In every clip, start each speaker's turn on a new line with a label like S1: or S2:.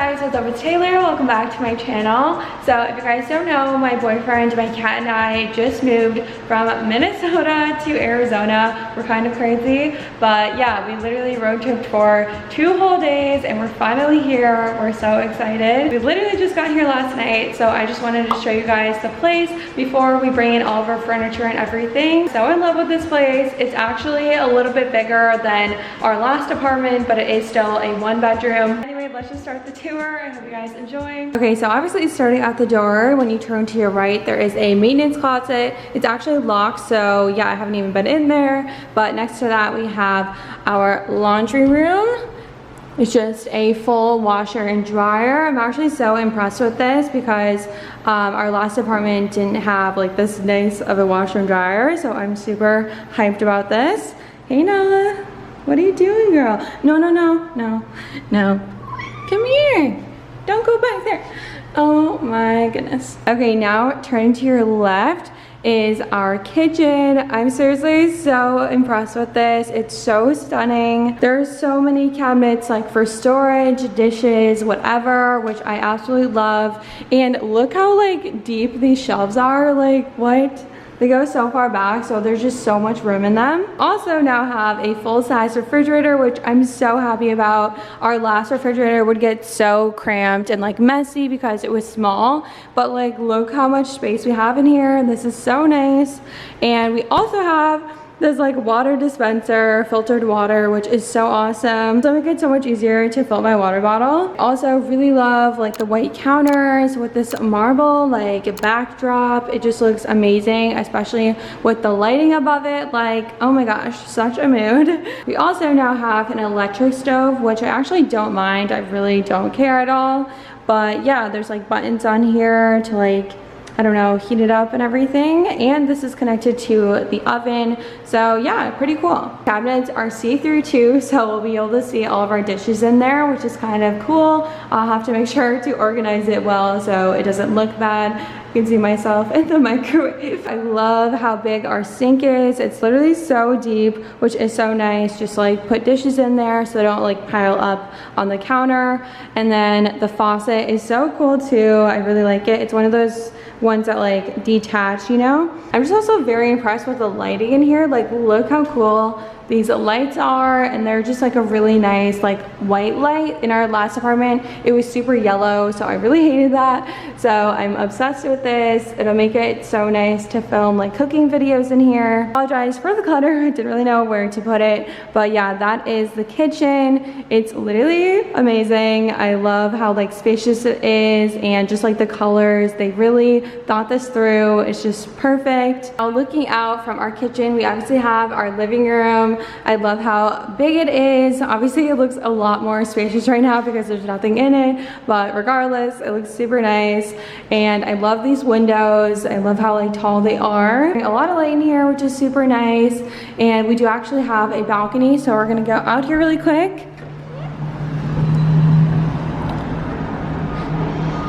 S1: guys, what's up? It's Taylor. Welcome back to my channel. So if you guys don't know, my boyfriend, my cat, and I just moved from Minnesota to Arizona. We're kind of crazy, but yeah, we literally road tripped for 2 whole days and we're finally here. We're so excited. We literally just got here last night, so I just wanted to show you guys the place before we bring in all of our furniture and everything. So in love with this place. It's actually a little bit bigger than our last apartment, but it is still a 1-bedroom. Anyway, let's just start the tour. I hope you guys enjoy. Okay, so obviously starting at the door, when you turn to your right, there is a maintenance closet. It's actually locked, so yeah, I haven't even been in there. But next to that, we have our laundry room. It's just a full washer and dryer. I'm actually so impressed with this because our last apartment didn't have like this nice of a washer and dryer, so I'm super hyped about this. Hey Nala, what are you doing, girl? No. Come here. Don't go back there. Oh my goodness. Okay, now turning to your left is our kitchen. I'm seriously so impressed with this. It's so stunning. There's so many cabinets like for storage, dishes, whatever, which I absolutely love. And look how like deep these shelves are. Like what? They go so far back, so there's just so much room in them. Also now have a full-size refrigerator, which I'm so happy about. Our last refrigerator would get so cramped and like messy because it was small, but like look how much space we have in here. This is so nice. And we also have this like water dispenser, filtered water, which is so awesome. So it makes it so much easier to fill my water bottle. Also really love like the white counters with this marble like backdrop. It just looks amazing, especially with the lighting above it. Like, oh my gosh, such a mood. We also now have an electric stove, which I actually don't mind. I really don't care at all. But yeah, there's like buttons on here to like, I don't know, heat it up and everything. And this is connected to the oven. So yeah, pretty cool. Cabinets are see-through too, so we'll be able to see all of our dishes in there, which is kind of cool. I'll have to make sure to organize it well so it doesn't look bad. You can see myself in the microwave. I love how big our sink is. It's literally so deep, which is so nice. Just like put dishes in there so they don't like pile up on the counter. And then the faucet is so cool too. I really like it. It's one of those ones that like detach, you know? I'm just also very impressed with the lighting in here. Like look how cool these lights are, and they're just like a really nice like white light. In our last apartment it was super yellow, so I really hated that. So I'm obsessed with this. It'll make it so nice to film like cooking videos in here. Apologize for the clutter. I didn't really know where to put it, but yeah, that is the kitchen. It's literally amazing. I love how like spacious it is, and just like the colors, they really thought this through. It's just perfect. Now looking out from our kitchen, we obviously have our living room. I love how big it is. Obviously it looks a lot more spacious right now because there's nothing in it, but regardless, it looks super nice. And I love these windows. I love how like tall they are. A lot of light in here, which is super nice. And we do actually have a balcony, so we're gonna go out here really quick.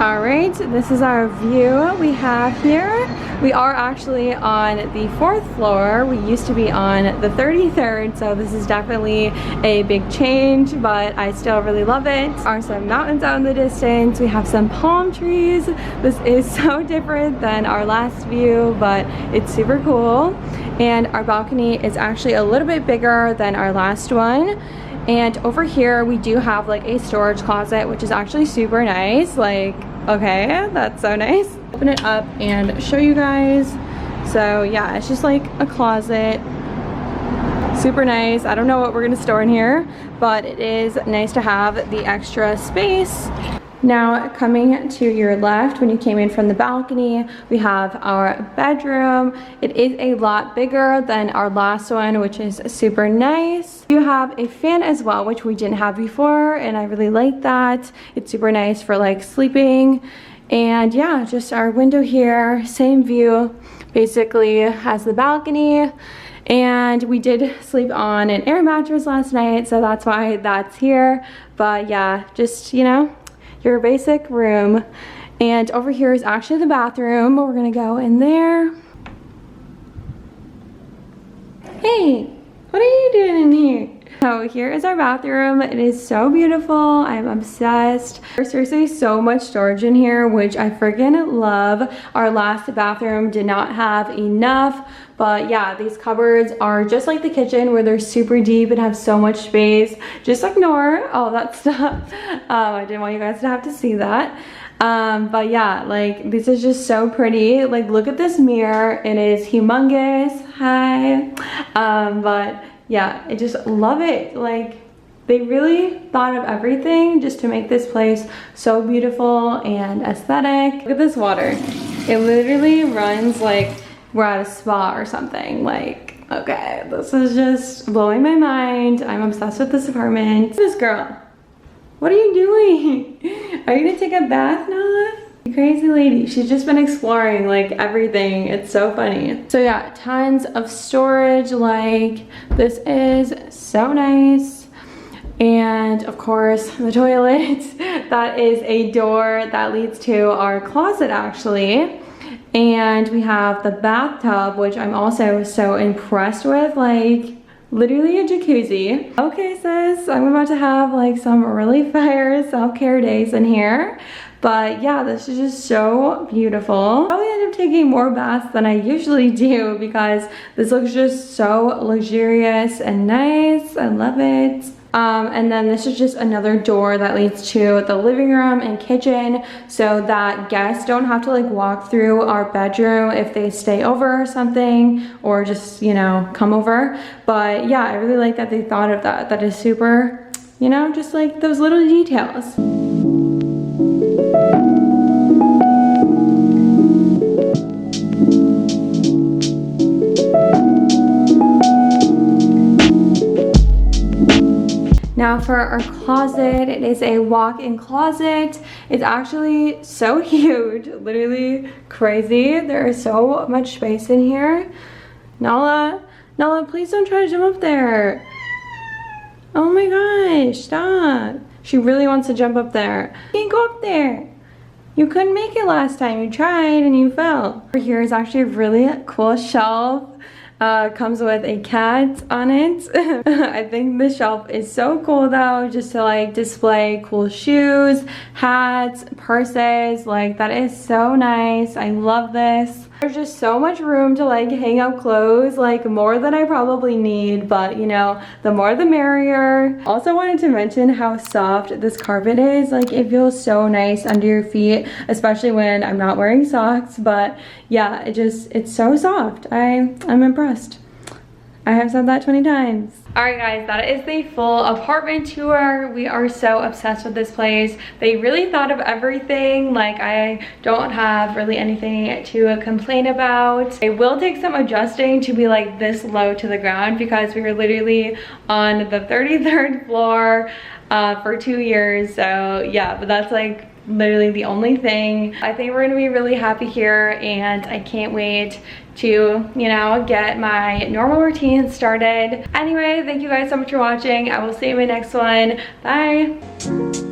S1: All right, this is our view we have here. We are actually on the 4th floor. We used to be on the 33rd, so this is definitely a big change, but I still really love it. There are some mountains out in the distance. We have some palm trees. This is so different than our last view, but it's super cool. And our balcony is actually a little bit bigger than our last one. And over here we do have like a storage closet, which is actually super nice. Like, okay, that's so nice. Open it up and show you guys. So yeah, it's just like a closet. Super nice. I don't know what we're gonna store in here, but it is nice to have the extra space. Now coming to your left, when you came in from the balcony, we have our bedroom. It is a lot bigger than our last one, which is super nice. You have a fan as well, which we didn't have before, and I really like that. It's super nice for like sleeping. And yeah, just our window here, same view, basically has the balcony. And we did sleep on an air mattress last night, so that's why that's here. But yeah, just, you know, your basic room. And over here is actually the bathroom. We're gonna go in there. Hey, what are you doing in here? So here is our bathroom. It is so beautiful. I'm obsessed. There's seriously so much storage in here, which I freaking love. Our last bathroom did not have enough, but yeah, these cupboards are just like the kitchen where they're super deep and have so much space. Just ignore all that stuff. I didn't want you guys to have to see that. But yeah, like this is just so pretty. Like look at this mirror. It is humongous. Hi. But yeah, I just love it. Like they really thought of everything just to make this place so beautiful and aesthetic. Look at this water. It literally runs like we're at a spa or something. Like, okay, this is just blowing my mind. I'm obsessed with this apartment. This girl, what are you doing? Are you gonna take a bath, Nala? You crazy lady. She's just been exploring like everything. It's so funny. So yeah, tons of storage. Like this is so nice. And of course the toilet. That is a door that leads to our closet actually. And we have the bathtub, which I'm also so impressed with. Like literally a jacuzzi. Okay sis, I'm about to have like some really fire self-care days in here. But yeah, this is just so beautiful. I'll probably end up taking more baths than I usually do because this looks just so luxurious and nice. I love it. And then this is just another door that leads to the living room and kitchen so that guests don't have to like walk through our bedroom if they stay over or something or just, you know, come over. But yeah, I really like that they thought of that. That is super, you know, just like those little details. Now for our closet, it is a walk-in closet. It's actually so huge, literally crazy. There is so much space in here. Nala, please don't try to jump up there. Oh my gosh, stop. She really wants to jump up there. You can't go up there. You couldn't make it last time. You tried and you fell. Over here is actually a really cool shelf. Comes with a cat on it. I think the shelf is so cool though, just to like display cool shoes, hats, purses. Like that is so nice. I love this. There's just so much room to like hang up clothes, like more than I probably need, but you know, the more the merrier. Also wanted to mention how soft this carpet is. Like it feels so nice under your feet, especially when I'm not wearing socks. But yeah, it's so soft. I'm impressed. I have said that 20 times. Alright guys, that is the full apartment tour. We are so obsessed with this place. They really thought of everything. Like I don't have really anything to complain about. It will take some adjusting to be like this low to the ground because we were literally on the 33rd floor for 2 years. So yeah, but that's like literally the only thing. I think we're gonna be really happy here and I can't wait to, you know, get my normal routine started. Anyway, thank you guys so much for watching. I will see you in my next one. Bye.